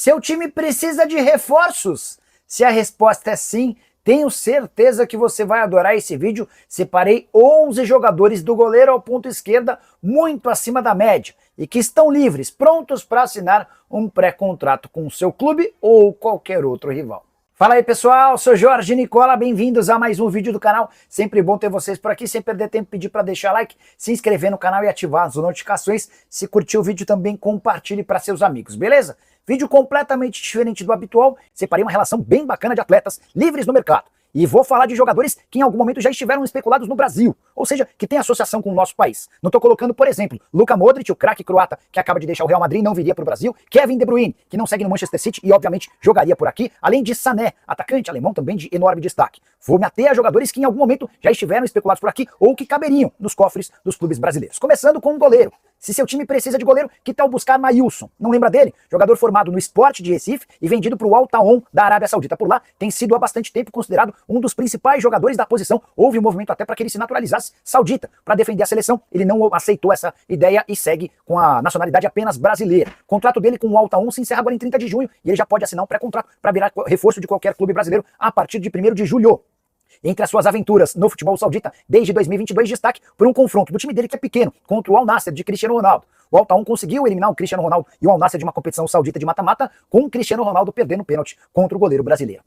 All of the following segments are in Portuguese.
Seu time precisa de reforços? Se a resposta é sim, tenho certeza que você vai adorar esse vídeo. Separei 11 jogadores do goleiro ao ponto esquerda muito acima da média e que estão livres, prontos para assinar um pré-contrato com o seu clube ou qualquer outro rival. Fala aí pessoal, sou Jorge Nicola, bem-vindos a mais um vídeo do canal. Sempre bom ter vocês por aqui, sem perder tempo, pedir para deixar like, se inscrever no canal e ativar as notificações. Se curtiu o vídeo também compartilhe para seus amigos, beleza? Vídeo completamente diferente do habitual, separei uma relação bem bacana de atletas livres no mercado. E vou falar de jogadores que em algum momento já estiveram especulados no Brasil, ou seja, que tem associação com o nosso país. Não estou colocando, por exemplo, Luka Modric, o craque croata que acaba de deixar o Real Madrid e não viria para o Brasil, Kevin De Bruyne, que não segue no Manchester City e obviamente jogaria por aqui, além de Sané, atacante alemão também de enorme destaque. Vou me ater a jogadores que em algum momento já estiveram especulados por aqui ou que caberiam nos cofres dos clubes brasileiros. Começando com um goleiro. Se seu time precisa de goleiro, que tal buscar Maílson? Não lembra dele? Jogador formado no Sport de Recife e vendido para o Al Taon da Arábia Saudita. Por lá, tem sido há bastante tempo considerado um dos principais jogadores da posição. Houve um movimento até para que ele se naturalizasse saudita. Para defender a seleção, ele não aceitou essa ideia e segue com a nacionalidade apenas brasileira. O contrato dele com o Al Taon se encerra agora em 30 de junho e ele já pode assinar um pré-contrato para virar reforço de qualquer clube brasileiro a partir de 1º de julho. Entre as suas aventuras no futebol saudita, desde 2022, destaque por um confronto do time dele que é pequeno, contra o Al Nassr de Cristiano Ronaldo. O Al Taon conseguiu eliminar o Cristiano Ronaldo e o Al Nassr de uma competição saudita de mata-mata, com o Cristiano Ronaldo perdendo o pênalti contra o goleiro brasileiro.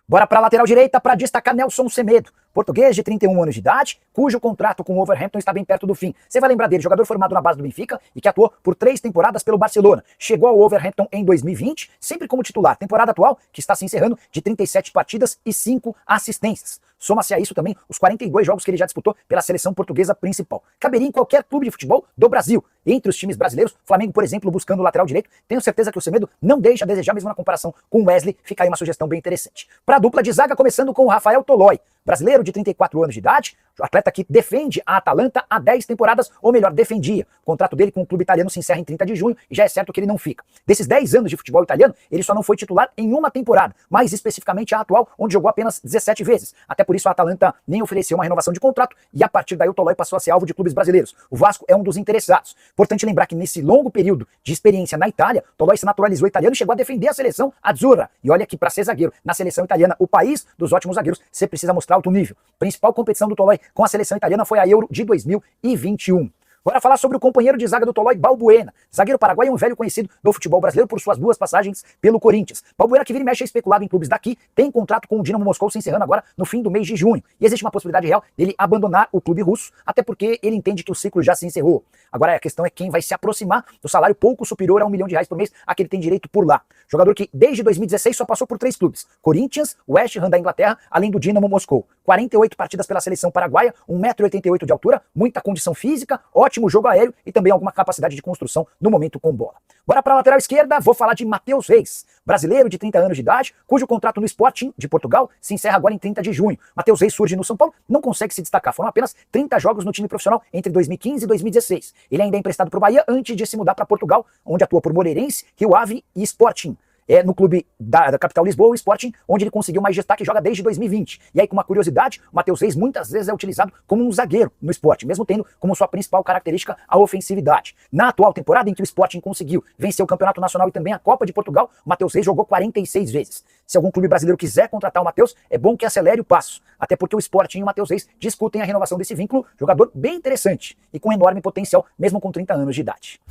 Bora para a lateral direita para destacar Nelson Semedo, português de 31 anos de idade, cujo contrato com o Wolverhampton está bem perto do fim. Você vai lembrar dele, jogador formado na base do Benfica e que atuou por 3 temporadas pelo Barcelona. Chegou ao Wolverhampton em 2020, sempre como titular. Temporada atual, que está se encerrando, de 37 partidas e 5 assistências. Soma-se a isso também os 42 jogos que ele já disputou pela seleção portuguesa principal. Caberia em qualquer clube de futebol do Brasil. Entre os times brasileiros, Flamengo, por exemplo, buscando o lateral direito, tenho certeza que o Semedo não deixa a desejar, mesmo na comparação com o Wesley, fica aí uma sugestão bem interessante. Para a dupla de zaga, começando com o Rafael Tolói, brasileiro de 34 anos de idade, atleta que defende a Atalanta há 10 temporadas, ou melhor, defendia. O contrato dele com o clube italiano se encerra em 30 de junho e já é certo que ele não fica. Desses 10 anos de futebol italiano, ele só não foi titular em uma temporada, mais especificamente a atual, onde jogou apenas 17 vezes. Até por isso a Atalanta nem ofereceu uma renovação de contrato e a partir daí o Tolói passou a ser alvo de clubes brasileiros. O Vasco é um dos interessados. Importante lembrar que nesse longo período de experiência na Itália, Tolói se naturalizou italiano e chegou a defender a seleção azzurra. E olha que para ser zagueiro na seleção italiana, o país dos ótimos zagueiros, você precisa mostrar alto nível. Principal competição do Tolói com a seleção italiana foi a Euro de 2021. Bora falar sobre o companheiro de zaga do Tolói, Balbuena. Zagueiro paraguaio, um velho conhecido do futebol brasileiro por suas 2 passagens pelo Corinthians. Balbuena, que vira e mexe, é especulado em clubes daqui, tem contrato com o Dinamo Moscou se encerrando agora no fim do mês de junho. E existe uma possibilidade real dele abandonar o clube russo, até porque ele entende que o ciclo já se encerrou. Agora a questão é quem vai se aproximar do salário pouco superior a R$1 milhão por mês a que ele tem direito por lá. Jogador que desde 2016 só passou por 3 clubes. Corinthians, West Ham da Inglaterra, além do Dinamo Moscou. 48 partidas pela seleção paraguaia, 1,88 m de altura, muita condição física, ótimo jogo aéreo e também alguma capacidade de construção no momento com bola. Bora para a lateral esquerda, vou falar de Matheus Reis, brasileiro de 30 anos de idade, cujo contrato no Sporting de Portugal se encerra agora em 30 de junho. Matheus Reis surge no São Paulo, não consegue se destacar, foram apenas 30 jogos no time profissional entre 2015 e 2016. Ele ainda é emprestado para o Bahia antes de se mudar para Portugal, onde atua por Moreirense, Rio Ave e Sporting. É no clube da capital Lisboa, o Sporting, onde ele conseguiu mais destaque e joga desde 2020. E aí, com uma curiosidade, o Matheus Reis muitas vezes é utilizado como um zagueiro no Sporting, mesmo tendo como sua principal característica a ofensividade. Na atual temporada em que o Sporting conseguiu vencer o Campeonato Nacional e também a Copa de Portugal, o Matheus Reis jogou 46 vezes. Se algum clube brasileiro quiser contratar o Matheus, é bom que acelere o passo, até porque o Sporting e o Matheus Reis discutem a renovação desse vínculo, jogador bem interessante e com enorme potencial, mesmo com 30 anos de idade.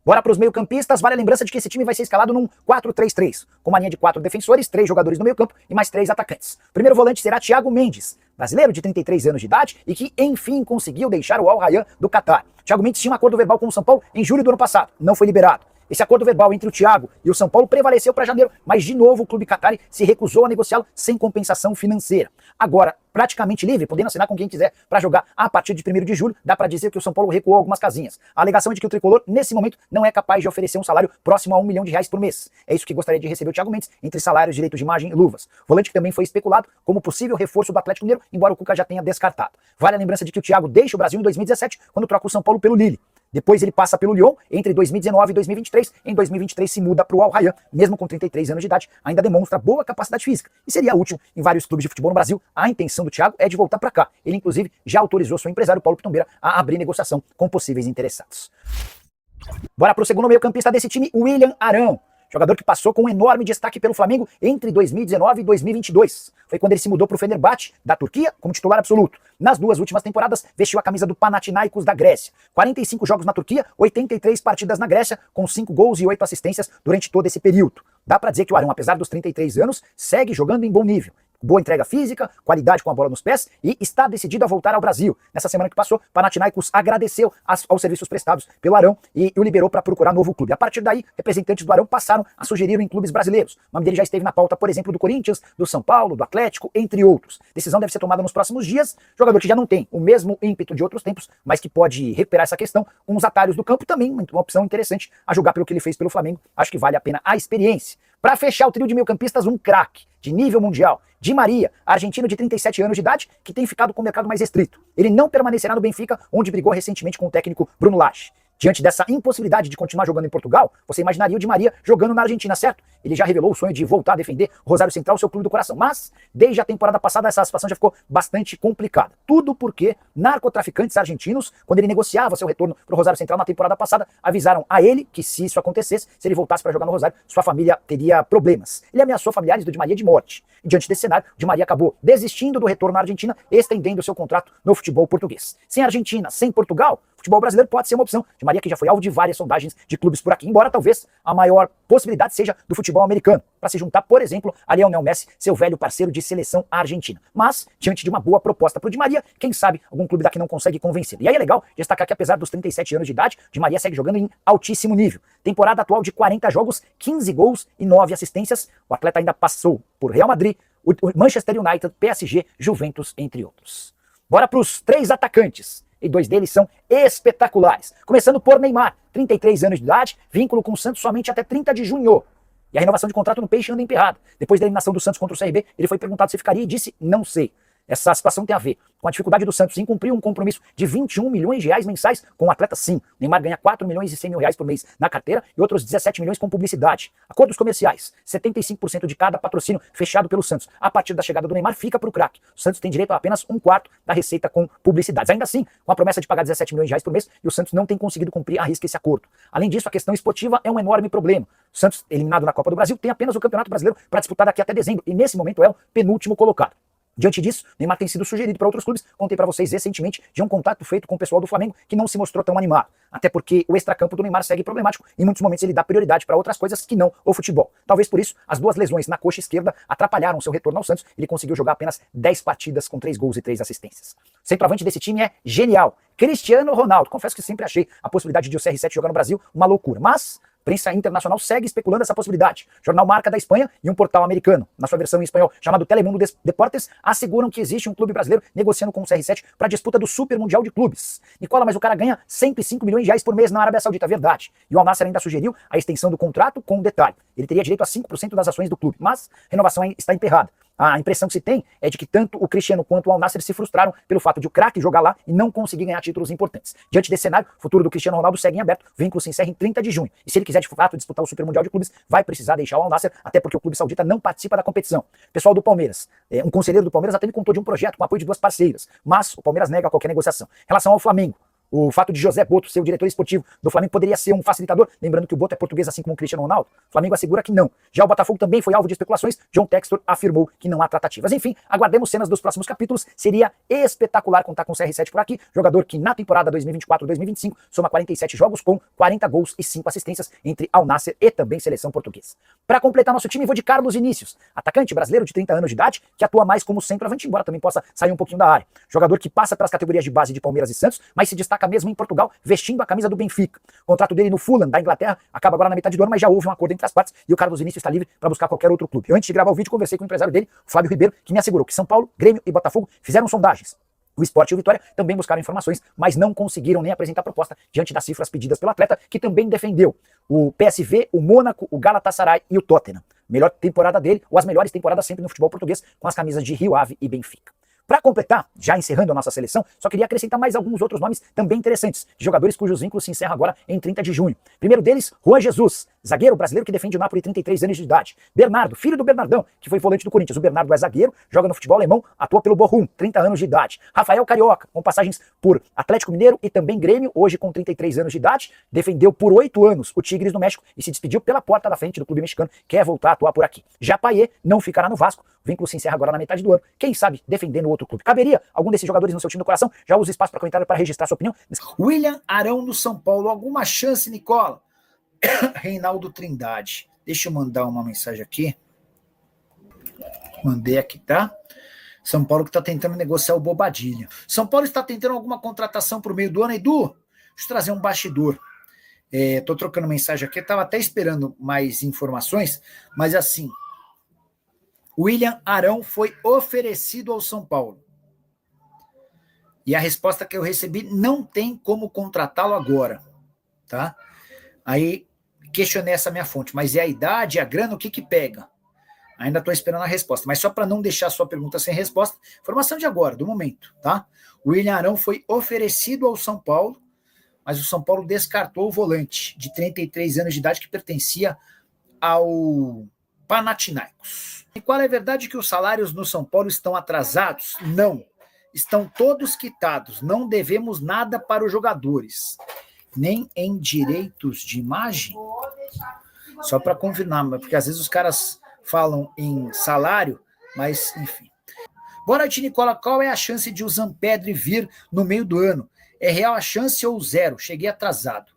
Bora para os meio-campistas, vale a lembrança de que esse time vai ser escalado num 4-3-3, com uma linha de 4 defensores, 3 jogadores no meio-campo e mais 3 atacantes. O primeiro volante será Thiago Mendes, brasileiro de 33 anos de idade e que, enfim, conseguiu deixar o Al Rayyan do Catar. Thiago Mendes tinha um acordo verbal com o São Paulo em julho do ano passado, não foi liberado. Esse acordo verbal entre o Thiago e o São Paulo prevaleceu para janeiro, mas de novo o clube qatari se recusou a negociá-lo sem compensação financeira. Agora, praticamente livre, podendo assinar com quem quiser para jogar a partir de 1º de julho, dá para dizer que o São Paulo recuou algumas casinhas. A alegação é de que o tricolor, nesse momento, não é capaz de oferecer um salário próximo a R$1 milhão por mês. É isso que gostaria de receber o Thiago Mendes, entre salários, direitos de imagem e luvas. Volante que também foi especulado como possível reforço do Atlético Mineiro, embora o Cuca já tenha descartado. Vale a lembrança de que o Thiago deixa o Brasil em 2017, quando troca o São Paulo pelo Lille. Depois ele passa pelo Lyon entre 2019 e 2023. Em 2023 se muda para o Al Rayyan, mesmo com 33 anos de idade, ainda demonstra boa capacidade física e seria útil em vários clubes de futebol no Brasil. A intenção do Thiago é de voltar para cá. Ele inclusive já autorizou seu empresário Paulo Pitombeira a abrir negociação com possíveis interessados. Bora pro segundo meio-campista desse time, William Arão. Jogador que passou com um enorme destaque pelo Flamengo entre 2019 e 2022. Foi quando ele se mudou para o Fenerbahçe, da Turquia, como titular absoluto. Nas duas últimas temporadas, vestiu a camisa do Panathinaikos da Grécia. 45 jogos na Turquia, 83 partidas na Grécia, com 5 gols e 8 assistências durante todo esse período. Dá para dizer que o Arão, apesar dos 33 anos, segue jogando em bom nível. Boa entrega física, qualidade com a bola nos pés e está decidido a voltar ao Brasil. Nessa semana que passou, Panathinaikos agradeceu aos serviços prestados pelo Arão e o liberou para procurar novo clube. A partir daí, representantes do Arão passaram a sugerir em clubes brasileiros. O nome dele já esteve na pauta, por exemplo, do Corinthians, do São Paulo, do Atlético, entre outros. Decisão deve ser tomada nos próximos dias. Jogador que já não tem o mesmo ímpeto de outros tempos, mas que pode recuperar essa questão com os atalhos do campo também, uma opção interessante a julgar pelo que ele fez pelo Flamengo. Acho que vale a pena a experiência. Para fechar o trio de meio-campistas, um craque de nível mundial, Di Maria, argentino de 37 anos de idade, que tem ficado com o mercado mais restrito. Ele não permanecerá no Benfica, onde brigou recentemente com o técnico Bruno Lage. Diante dessa impossibilidade de continuar jogando em Portugal, você imaginaria o Di Maria jogando na Argentina, certo? Ele já revelou o sonho de voltar a defender o Rosário Central, seu clube do coração. Mas, desde a temporada passada, essa situação já ficou bastante complicada. Tudo porque narcotraficantes argentinos, quando ele negociava seu retorno para o Rosário Central na temporada passada, avisaram a ele que se isso acontecesse, se ele voltasse para jogar no Rosário, sua família teria problemas. Ele ameaçou familiares do Di Maria de morte. E diante desse cenário, o Di Maria acabou desistindo do retorno à Argentina, estendendo seu contrato no futebol português. Sem Argentina, sem Portugal, o futebol brasileiro pode ser uma opção. Di Maria que já foi alvo de várias sondagens de clubes por aqui, embora talvez a maior possibilidade seja do futebol americano, para se juntar, por exemplo, a Lionel Messi, seu velho parceiro de seleção argentina. Mas, diante de uma boa proposta para o Di Maria, quem sabe algum clube daqui não consegue convencê-lo. E aí é legal destacar que apesar dos 37 anos de idade, Di Maria segue jogando em altíssimo nível. Temporada atual de 40 jogos, 15 gols e 9 assistências. O atleta ainda passou por Real Madrid, o Manchester United, PSG, Juventus, entre outros. Bora para os 3 atacantes. E 2 deles são espetaculares. Começando por Neymar, 33 anos de idade, vínculo com o Santos somente até 30 de junho. E a renovação de contrato no Peixe anda emperrada. Depois da eliminação do Santos contra o CRB, ele foi perguntado se ficaria e disse, não sei. Essa situação tem a ver com a dificuldade do Santos em cumprir um compromisso de 21 milhões de reais mensais com o atleta, sim. Neymar ganha 4 milhões e 100 mil reais por mês na carteira e outros 17 milhões com publicidade. Acordos comerciais, 75% de cada patrocínio fechado pelo Santos. A partir da chegada do Neymar, fica para o craque. O Santos tem direito a apenas 1/4 da receita com publicidades. Ainda assim, com a promessa de pagar 17 milhões de reais por mês, e o Santos não tem conseguido cumprir à risca esse acordo. Além disso, a questão esportiva é um enorme problema. O Santos, eliminado na Copa do Brasil, tem apenas o Campeonato Brasileiro para disputar daqui até dezembro, e nesse momento é o penúltimo colocado. Diante disso, Neymar tem sido sugerido para outros clubes. Contei para vocês recentemente de um contato feito com o pessoal do Flamengo que não se mostrou tão animado. Até porque o extracampo do Neymar segue problemático e em muitos momentos ele dá prioridade para outras coisas que não o futebol. Talvez por isso, as 2 lesões na coxa esquerda atrapalharam seu retorno ao Santos. Ele conseguiu jogar apenas 10 partidas com 3 gols e 3 assistências. O centroavante desse time é genial. Cristiano Ronaldo. Confesso que sempre achei a possibilidade de o CR7 jogar no Brasil uma loucura. Mas a imprensa internacional segue especulando essa possibilidade. Jornal Marca da Espanha e um portal americano, na sua versão em espanhol, chamado Telemundo Deportes, asseguram que existe um clube brasileiro negociando com o CR7 para a disputa do Super Mundial de Clubes. Nicola, mas o cara ganha 105 milhões de reais por mês na Arábia Saudita, verdade. E o Al Nassr ainda sugeriu a extensão do contrato com um detalhe. Ele teria direito a 5% das ações do clube, mas a renovação está emperrada. A impressão que se tem é de que tanto o Cristiano quanto o Al Nassr se frustraram pelo fato de o craque jogar lá e não conseguir ganhar títulos importantes. Diante desse cenário, o futuro do Cristiano Ronaldo segue em aberto, o vínculo se encerra em 30 de junho. E se ele quiser de fato disputar o Super Mundial de Clubes, vai precisar deixar o Al Nassr, até porque o clube saudita não participa da competição. Pessoal do Palmeiras, um conselheiro do Palmeiras até me contou de um projeto com apoio de 2 parceiras, mas o Palmeiras nega qualquer negociação. Em relação ao Flamengo, o fato de José Boto ser o diretor esportivo do Flamengo poderia ser um facilitador, lembrando que o Boto é português assim como o Cristiano Ronaldo. O Flamengo assegura que não. Já o Botafogo também foi alvo de especulações, John Textor afirmou que não há tratativas. Enfim, aguardemos cenas dos próximos capítulos, seria espetacular contar com o CR7 por aqui, jogador que na temporada 2024-2025 soma 47 jogos com 40 gols e 5 assistências entre Al Nassr e também seleção portuguesa. Para completar nosso time, vou de Carlos Vinícius, atacante brasileiro de 30 anos de idade, que atua mais como centroavante, embora também possa sair um pouquinho da área. Jogador que passa pelas categorias de base de Palmeiras e Santos, mas se destaca mesmo em Portugal, vestindo a camisa do Benfica. O contrato dele no Fulham, da Inglaterra, acaba agora na metade do ano, mas já houve um acordo entre as partes e o Carlos Vinícius está livre para buscar qualquer outro clube. Eu, antes de gravar o vídeo, conversei com o empresário dele, o Fábio Ribeiro, que me assegurou que São Paulo, Grêmio e Botafogo fizeram sondagens. O Sport e o Vitória também buscaram informações, mas não conseguiram nem apresentar proposta diante das cifras pedidas pelo atleta, que também defendeu o PSV, o Mônaco, o Galatasaray e o Tottenham. Melhor temporada dele, ou as melhores temporadas sempre no futebol português, com as camisas de Rio Ave e Benfica. Para completar, já encerrando a nossa seleção, só queria acrescentar mais alguns outros nomes também interessantes, de jogadores cujos vínculos se encerram agora em 30 de junho. Primeiro deles, Juan Jesus, zagueiro brasileiro que defende o Napoli, 33 anos de idade. Bernardo, filho do Bernardão, que foi volante do Corinthians. O Bernardo é zagueiro, joga no futebol alemão, atua pelo Bochum, 30 anos de idade. Rafael Carioca, com passagens por Atlético Mineiro e também Grêmio, hoje com 33 anos de idade, defendeu por 8 anos o Tigres do México e se despediu pela porta da frente do clube mexicano, quer voltar a atuar por aqui. Já Payet não ficará no Vasco, o vínculo se encerra agora na metade do ano, quem sabe defendendo outro clube. Caberia algum desses jogadores no seu time do coração? Já usa espaço para comentário para registrar sua opinião. William Arão do São Paulo, alguma chance, Nicola? Reinaldo Trindade, deixa eu mandar uma mensagem aqui. Mandei aqui, tá? São Paulo que está tentando negociar o Bobadilha. São Paulo está tentando alguma contratação para o meio do ano. Edu, deixa eu trazer um bastidor. Estou trocando mensagem aqui, estava até esperando mais informações, mas assim, William Arão foi oferecido ao São Paulo. E a resposta que eu recebi, não tem como contratá-lo agora, tá? Aí questionei essa minha fonte, mas é a idade, a grana, o que pega? Ainda estou esperando a resposta, mas só para não deixar a sua pergunta sem resposta, informação de agora, do momento, tá? O William Arão foi oferecido ao São Paulo, mas o São Paulo descartou o volante de 33 anos de idade que pertencia ao Panathinaikos. E qual é a verdade que os salários no São Paulo estão atrasados? Não. Estão todos quitados, não devemos nada para os jogadores, nem em direitos de imagem. Só para confirmar, porque às vezes os caras falam em salário, mas enfim. Boa noite, Nicola. Qual é a chance de o Zampedri vir no meio do ano? É real a chance ou zero? Cheguei atrasado.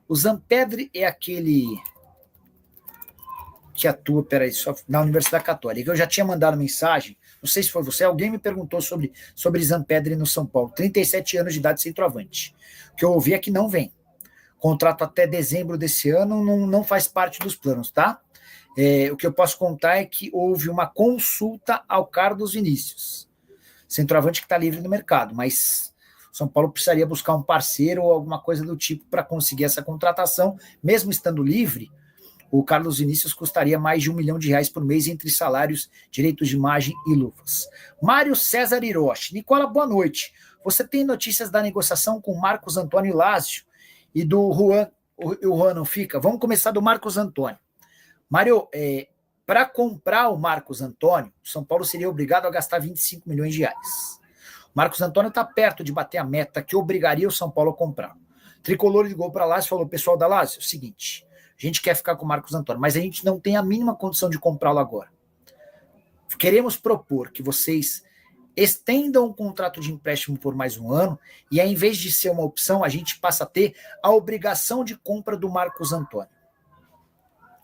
O Zampedri é aquele que atua, só na Universidade Católica. Eu já tinha mandado mensagem, não sei se foi você, alguém me perguntou sobre Zampedri no São Paulo. 37 anos de idade, centroavante. O que eu ouvi é que não vem. Contrato até dezembro desse ano não faz parte dos planos, tá? O que eu posso contar é que houve uma consulta ao Carlos Vinícius, centroavante que está livre no mercado, mas São Paulo precisaria buscar um parceiro ou alguma coisa do tipo para conseguir essa contratação, mesmo estando livre. O Carlos Vinícius custaria mais de R$1 milhão por mês entre salários, direitos de imagem e luvas. Mário César Hiroshi. Nicola, boa noite. Você tem notícias da negociação com Marcos Antônio Lázio e do Juan? O Juan não fica? Vamos começar do Marcos Antônio. Mário, para comprar o Marcos Antônio, o São Paulo seria obrigado a gastar R$25 milhões. O Marcos Antônio está perto de bater a meta que obrigaria o São Paulo a comprar. O Tricolor ligou para a Lázio e falou, pessoal da Lázio, é o seguinte, a gente quer ficar com o Marcos Antônio, mas a gente não tem a mínima condição de comprá-lo agora. Queremos propor que vocês estendam o contrato de empréstimo por mais um ano e, ao invés de ser uma opção, a gente passa a ter a obrigação de compra do Marcos Antônio.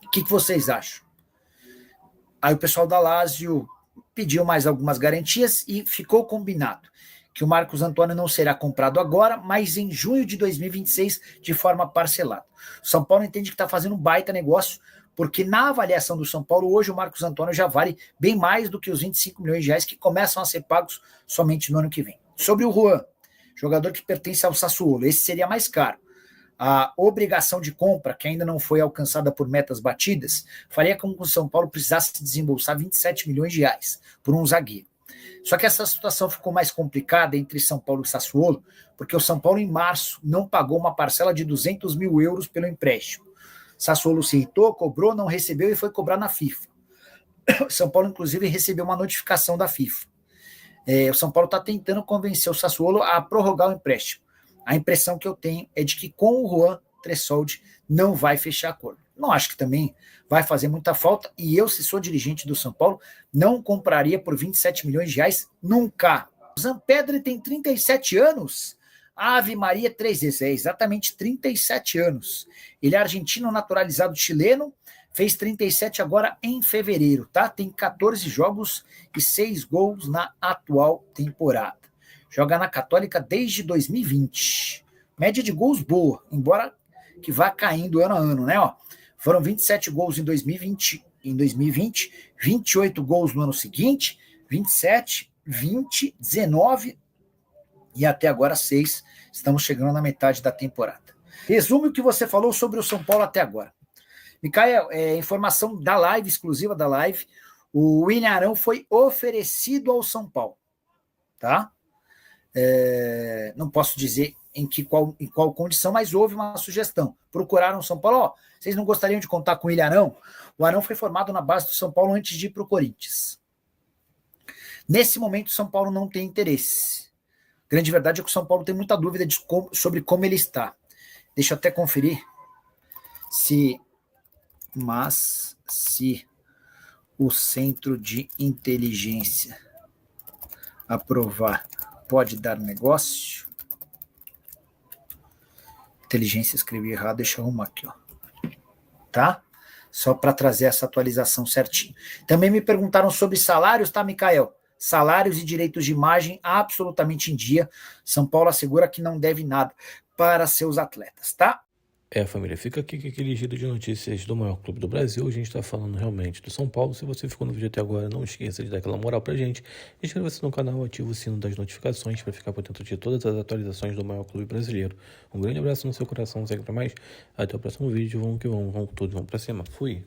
O que vocês acham? Aí o pessoal da Lázio pediu mais algumas garantias e ficou combinado que o Marcos Antônio não será comprado agora, mas em junho de 2026, de forma parcelada. O São Paulo entende que está fazendo um baita negócio, porque na avaliação do São Paulo, hoje o Marcos Antônio já vale bem mais do que os R$25 milhões que começam a ser pagos somente no ano que vem. Sobre o Juan, jogador que pertence ao Sassuolo, esse seria mais caro. A obrigação de compra, que ainda não foi alcançada por metas batidas, faria com que o São Paulo precisasse desembolsar R$27 milhões por um zagueiro. Só que essa situação ficou mais complicada entre São Paulo e Sassuolo, porque o São Paulo, em março, não pagou uma parcela de €200 mil pelo empréstimo. Sassuolo se irritou, cobrou, não recebeu e foi cobrar na FIFA. O São Paulo, inclusive, recebeu uma notificação da FIFA. O São Paulo está tentando convencer o Sassuolo a prorrogar o empréstimo. A impressão que eu tenho é de que com o Juan Tressoldi não vai fechar acordo. Não acho que também vai fazer muita falta, e eu, se sou dirigente do São Paulo, não compraria por R$27 milhões nunca. O Zampedri tem 37 anos. Ave Maria, 3 vezes, exatamente 37 anos. Ele é argentino naturalizado chileno, fez 37 agora em fevereiro, tá? Tem 14 jogos e 6 gols na atual temporada. Joga na Católica desde 2020. Média de gols boa, embora que vá caindo ano a ano, né? Foram 27 gols em 2020, 28 gols no ano seguinte, 27, 20, 19 e até agora 6. Estamos chegando na metade da temporada. Resume o que você falou sobre o São Paulo até agora. Micael, informação da live, exclusiva da live, o William Arão foi oferecido ao São Paulo. tá? Não posso dizer em qual condição, mas houve uma sugestão. Procuraram o São Paulo, ó, vocês não gostariam de contar com o William Arão? O Arão foi formado na base do São Paulo antes de ir para o Corinthians. Nesse momento, o São Paulo não tem interesse. A grande verdade é que o São Paulo tem muita dúvida sobre como ele está. Deixa eu até conferir se o Centro de Inteligência aprovar, pode dar negócio. Inteligência, escrevi errado, deixa eu arrumar aqui, ó. Tá? Só para trazer essa atualização certinho. Também me perguntaram sobre salários, tá, Mikael? Salários e direitos de imagem absolutamente em dia. São Paulo assegura que não deve nada para seus atletas, tá? Família, fica aqui com aquele giro de notícias do maior clube do Brasil. A gente está falando realmente do São Paulo. Se você ficou no vídeo até agora, não esqueça de dar aquela moral pra gente. Inscreva-se no canal, ativa o sino das notificações para ficar por dentro de todas as atualizações do maior clube brasileiro. Um grande abraço no seu coração, segue pra mais. Até o próximo vídeo, vamos que vamos todos, vamos pra cima. Fui!